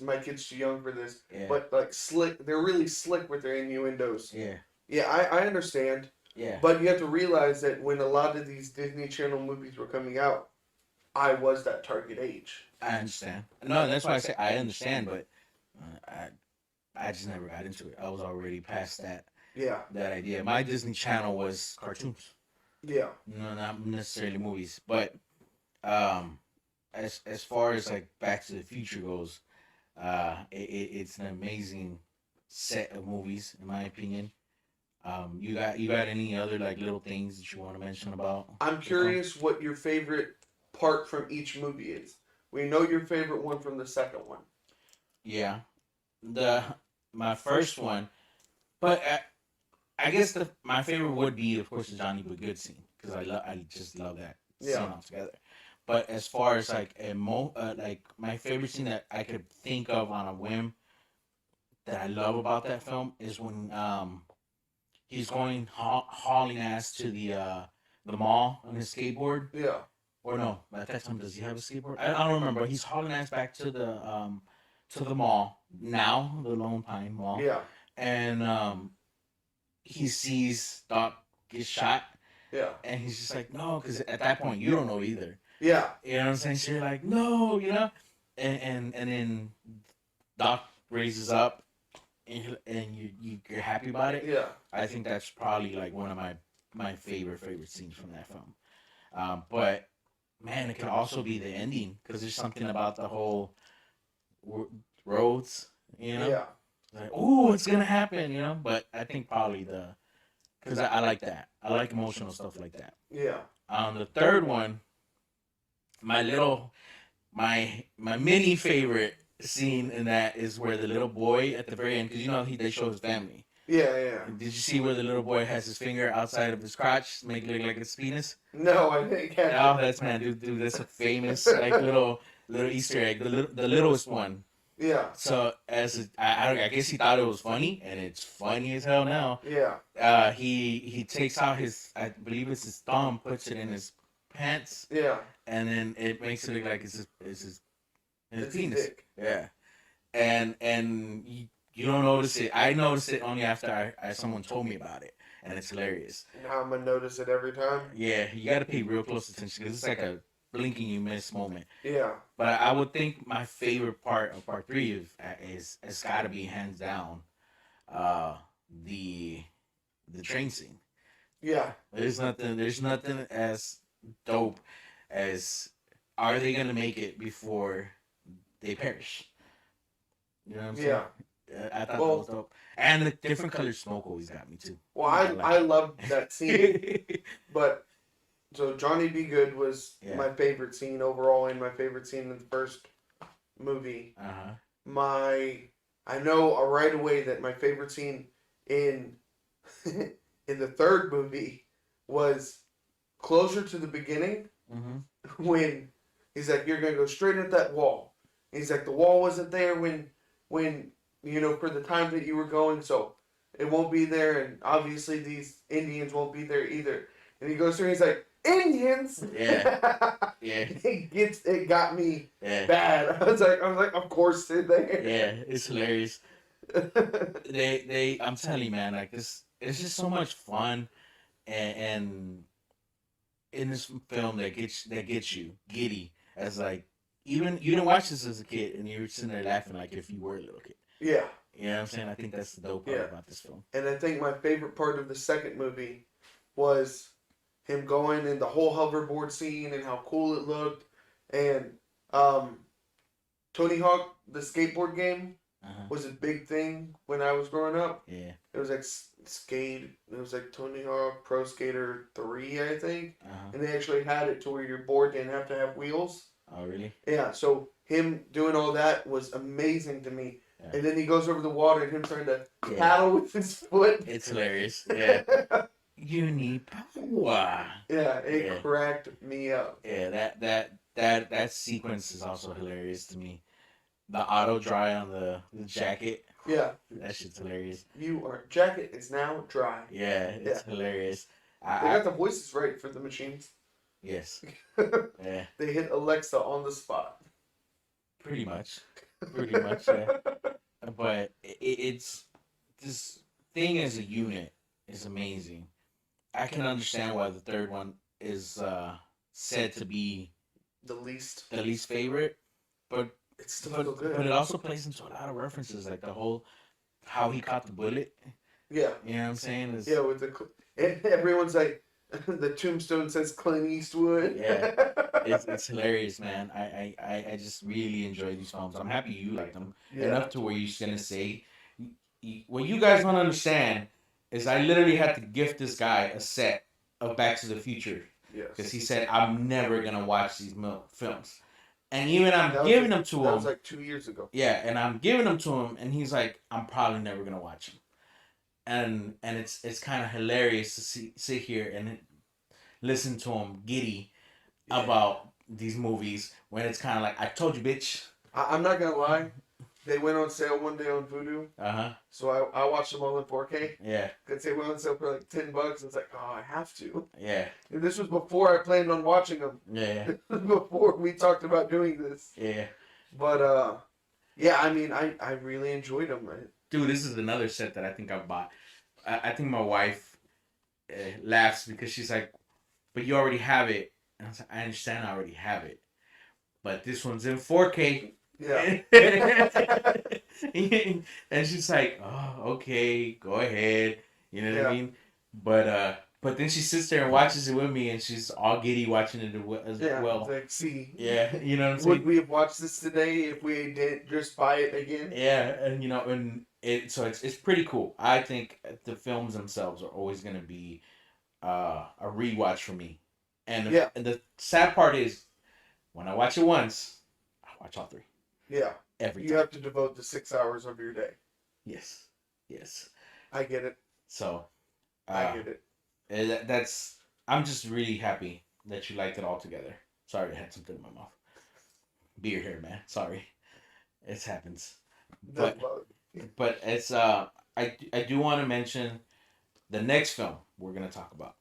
my kid's too young for this." Yeah. But like slick, they're really slick with their innuendos. Yeah. Yeah, I understand, Yeah. but you have to realize that when a lot of these Disney Channel movies were coming out, I was that target age. I understand. No, that's why I say I understand, but I just never got into it. I was already past Yeah, that idea. My Disney Channel was cartoons. yeah, No, not necessarily movies. But as far as like Back to the Future goes, it's an amazing set of movies, in my opinion. You got any other like little things that you want to mention about I'm the film? curious what your favorite part from each movie is. We know your favorite one from the second one. Yeah, the my first one, but I guess the my favorite would be, of course, the Johnny Be Good scene because I just love that scene Yeah. altogether. But as far as like like my favorite scene that I could think of on a whim that I love about that film is when he's going hauling ass to the mall on his skateboard. Yeah. Or no, at that time does he have a skateboard? I don't remember. He's hauling ass back to the mall now, the Lone Pine Mall, Yeah. and he sees Doc get shot, Yeah. and he's just like, no, because at that point you don't know either. Yeah. You know what I'm saying? So you're like, no, and then Doc raises up, and you're happy about it. Yeah. I think that's probably like one of my favorite scenes from that film. But man, it could also be the ending because there's something about the whole roads, you know. Yeah. Like, oh, it's gonna happen, you know. But I think probably because I like that. I like emotional stuff like that. Yeah. The third one, my little my mini favorite scene in that is where the little boy at the very end, because they show his family. Yeah. Yeah. Did you see where the little boy has his finger outside of his crotch, make it look like it's penis? No, I didn't catch Oh, it. that's man, dude, that's a famous like little Easter egg, the littlest one. Yeah. So I guess he thought it was funny, and it's funny as hell now. Yeah. He takes out his, I believe it's his thumb, puts it in his pants, Yeah. and then it makes it look like his It's penis. thick. Yeah, and you don't notice it. I noticed it only after someone told me about it, and it's hilarious. Now I'm gonna notice it every time. Yeah, you got to pay real close attention because it's like a blinking you miss moment. Yeah. But I would think my favorite part of part three is it's got to be hands down, uh, the train scene. Yeah. There's nothing as dope as are they gonna make it before they perish? You know what I'm saying? Yeah. I thought that Well, was dope. And the different colored smoke always got me too. well, I love that scene, but so Johnny Be Good was Yeah. my favorite scene overall, and my favorite scene in the first movie. Uh-huh. I know right away that my favorite scene in in the third movie was closer to the beginning Mm-hmm. when he's like, "You're gonna go straight at that wall." He's like, "The wall wasn't there when for the time that you were going, so it won't be there, and obviously these Indians won't be there either." And he goes through, and he's like, "Indians." Yeah. Yeah. It got me Yeah. bad. I was like, of course they're there. Yeah. It's hilarious. I'm telling you, man, like this, it's just so much fun, and in this film that gets you giddy as like even you didn't watch this as a kid and you were sitting there laughing like if you were a little kid. Yeah. You know what I'm saying? I think that's the dope part Yeah. about this film. And I think my favorite part of the second movie was him going in the whole hoverboard scene and how cool it looked. And Tony Hawk, the skateboard game, Uh-huh. was a big thing when I was growing up. Yeah. It was like Skate. It was like Tony Hawk Pro Skater 3, I think. Uh-huh. And they actually had it to where your board didn't have to have wheels. Oh, really? Yeah, so him doing all that was amazing to me. Yeah. And then he goes over the water and him trying to Yeah. paddle with his foot. It's hilarious. Yeah. You need power. Yeah, it Yeah. cracked me up. Yeah, that sequence is also hilarious to me. The auto dry on the jacket. Yeah, That shit's hilarious. jacket is now dry. Yeah, it's hilarious. They got the voices right for the machines. Yes. Yeah. They hit Alexa on the spot. Pretty much. Pretty much, yeah. But it's this thing as a unit is amazing. I can understand why the third one is said to be The least. the least favorite, but It's still so good. but it also plays into a lot of references, like the whole how he caught the bullet. Yeah. You know what I'm saying? Yeah, with and everyone's like, the tombstone says Clint Eastwood. Yeah. It's hilarious, man. I just really enjoy these films. I'm happy you like them Yeah. enough to where you're gonna say what you guys don't understand is I literally had to gift this guy a set of Back to the Future because Yes. he said I'm never gonna watch these films, and even I'm That was giving like, them to that was him. like 2 years ago. Yeah, and I'm giving them to him, and he's like, I'm probably never gonna watch them, and it's kind of hilarious to sit here and listen to him giddy Yeah. about these movies when it's kind of like I told you, bitch. I'm not gonna lie. They went on sale one day on Vudu, Uh huh. so I watched them all in 4K. Yeah. Cause they went on sale for like $10. It's like, oh, I have to. Yeah. And this was before I planned on watching them. Yeah. Before we talked about doing this. Yeah. But yeah, I mean, I really enjoyed them. Dude, this is another set that I think I bought. I think my wife laughs because she's like, "But you already have it." And I was like, "I understand, I already have it, but this one's in 4K." Yeah. And she's like, "Oh, okay, go ahead." You know what I Yeah. mean? But then she sits there and watches it with me, and she's all giddy watching it as Yeah. well. Like, see. Yeah, you know what I'm Would saying? we have watched this today if we didn't just buy it again? Yeah, and it's pretty cool. I think the films themselves are always gonna be a rewatch for me. Yeah. And the sad part is when I watch it once, I watch all three Yeah. every You time. have to devote the 6 hours of your day. Yes, yes. I get it. So I get it. that's I'm just really happy that you liked it all together. Sorry, I had something in my mouth. Beer here, man. Sorry, it happens. That But bug. but it's I do want to mention the next film we're gonna talk about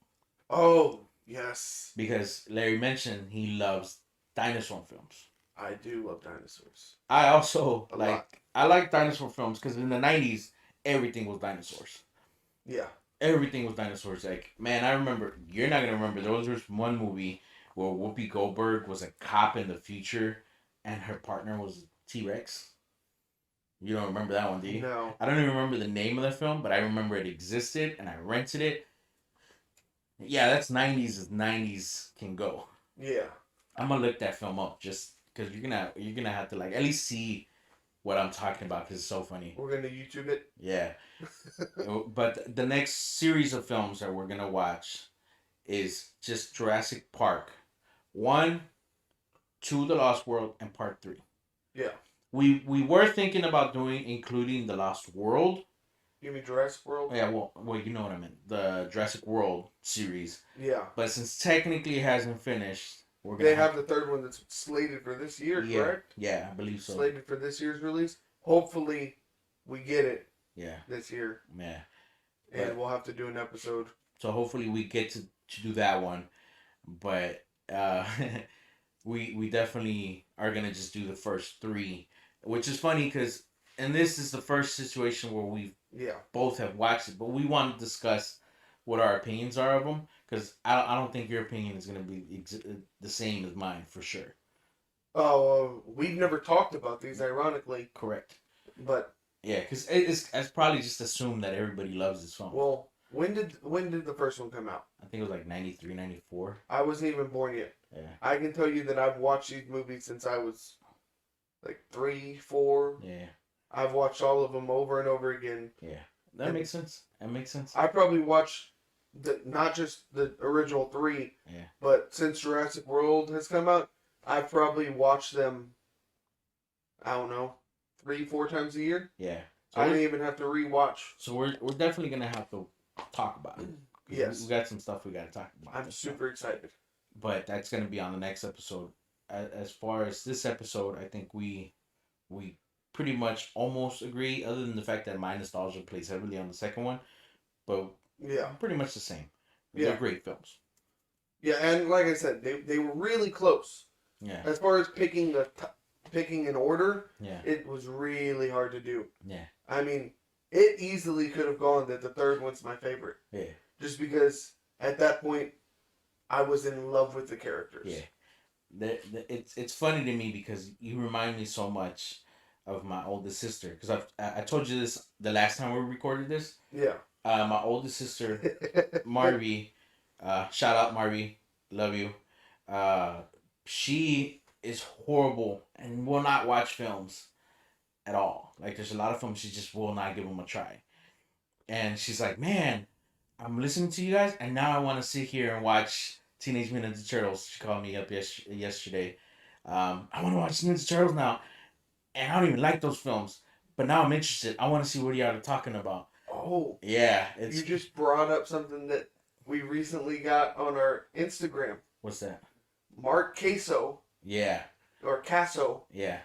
Oh, yes. because Larry mentioned he loves dinosaur films. I do love dinosaurs. I also A lot. I like dinosaur films because in the '90s everything was dinosaurs. Yeah. Everything was dinosaurs. Like man, I remember. You're not gonna remember. There was this one movie where Whoopi Goldberg was a cop in the future, and her partner was T Rex. You don't remember that one, do you? No. I don't even remember the name of the film, but I remember it existed and I rented it. Yeah, that's '90s as '90s can go. Yeah. I'm gonna look that film up just because you're gonna have to like at least see what I'm talking about because it's so funny. We're gonna YouTube it. Yeah, but the next series of films that we're gonna watch is just Jurassic Park, 1, 2, The Lost World, and Part 3. Yeah. We were thinking about doing including The Lost World. You mean Jurassic World? Yeah, well, you know what I meant. The Jurassic World series. Yeah. But since technically it hasn't finished, we're gonna They have the third one that's slated for this year, yeah, correct? yeah, I believe so. Slated for this year's release. Hopefully, we get it Yeah, this year, yeah. and But- we'll have to do an episode. So hopefully we get to do that one, but we definitely are gonna just do the first three, which is funny because and this is the first situation where we Yeah. both have watched it, but we want to discuss what our opinions are of them because I don't think your opinion is gonna be the same as mine for sure. Oh, we've never talked about these, ironically, Correct. but Yeah, because it's probably just assumed that everybody loves this film. well, when did the first one come out? I think it was like 93, 94. I wasn't even born yet. Yeah. I can tell you that I've watched these movies since I was like 3, 4. Yeah. I've watched all of them over and over again. Yeah. That makes sense. That makes sense. I probably watched not just the original 3, Yeah. but since Jurassic World has come out, I've probably watched them, I don't know, 3, 4 times a year. Yeah. I don't even have to rewatch. So we're definitely gonna have to talk about it. 'Cause Yes. We got some stuff we gotta talk about. I'm super excited. But that's gonna be on the next episode. As far as this episode, I think we pretty much almost agree, other than the fact that my nostalgia plays heavily on the second one. But Yeah. pretty much the same. Yeah. They're great films. Yeah, and like I said, they were really close. Yeah. As far as picking an order, Yeah. it was really hard to do. Yeah. I mean, it easily could have gone that the third one's my favorite. Yeah. Just because at that point, I was in love with the characters. Yeah. It's funny to me because you remind me so much of my oldest sister. Because I told you this the last time we recorded this. Yeah. My oldest sister, Marvy, shout out Marvy, love you. She is horrible and will not watch films. at all. Like there's a lot of films she just will not give them a try. And she's like, man, I'm listening to you guys, and now I want to sit here and watch Teenage Mutant Ninja Turtles. She called me up yesterday. I want to watch Ninja Turtles now, and I don't even like those films, but now I'm interested. I want to see what y'all are talking about. Oh, Yeah, you just brought up something that we recently got on our Instagram. What's that? Mark Caso, Yeah, or Casso, yeah,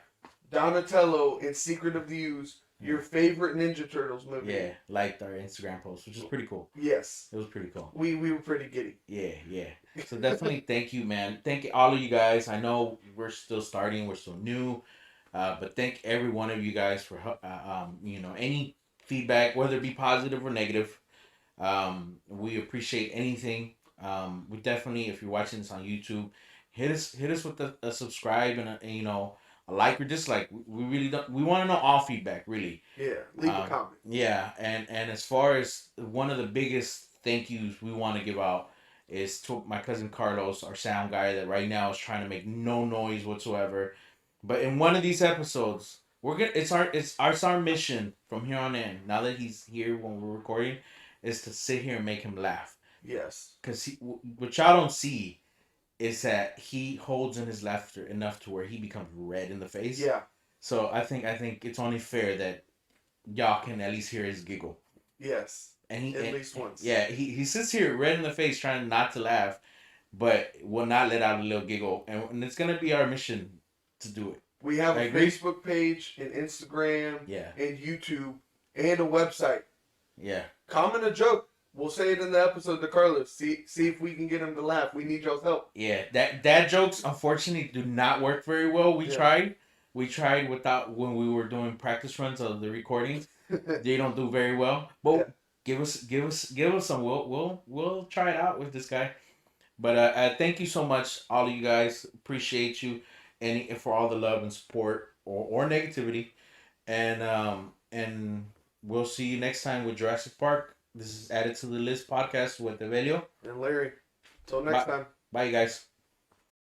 Donatello in Secret of the Ooze, your favorite Ninja Turtles movie. yeah. Liked our Instagram post, which is pretty cool. Yes. It was pretty cool. We were pretty giddy. Yeah, yeah. So definitely thank you, man. Thank all of you guys. I know we're still starting, we're still new, but thank every one of you guys for any feedback, whether it be positive or negative. We appreciate anything. We definitely, if you're watching this on YouTube, hit us with a subscribe and a like or dislike. We really don't. We want to know all feedback, really. Yeah, leave a comment. Yeah, and as far as one of the biggest thank yous we want to give out is to my cousin Carlos, our sound guy, that right now is trying to make no noise whatsoever. But in one of these episodes, we're gonna it's our mission from here on in. Now that he's here when we're recording, is to sit here and make him laugh. Yes. Cause what y'all don't see is that he holds in his laughter enough to where he becomes red in the face. Yeah. So I think it's only fair that y'all can at least hear his giggle. Yes. And at least once. Yeah, he sits here red in the face trying not to laugh, but will not let out a little giggle. And it's gonna be our mission to do it. We have a Facebook page and Instagram and YouTube and a website. Yeah. Comment a joke. We'll say it in the episode to Carlos. See if we can get him to laugh. We need y'all's help. Yeah, that jokes unfortunately do not work very well. We tried without when we were doing practice runs of the recordings. They don't do very well. But give us some. We'll try it out with this guy. But thank you so much, all of you guys. Appreciate you, and for all the love and support or negativity, and we'll see you next time with Jurassic Park. This is Added to the List podcast with Evelio and Larry. Till next time. Bye, you guys.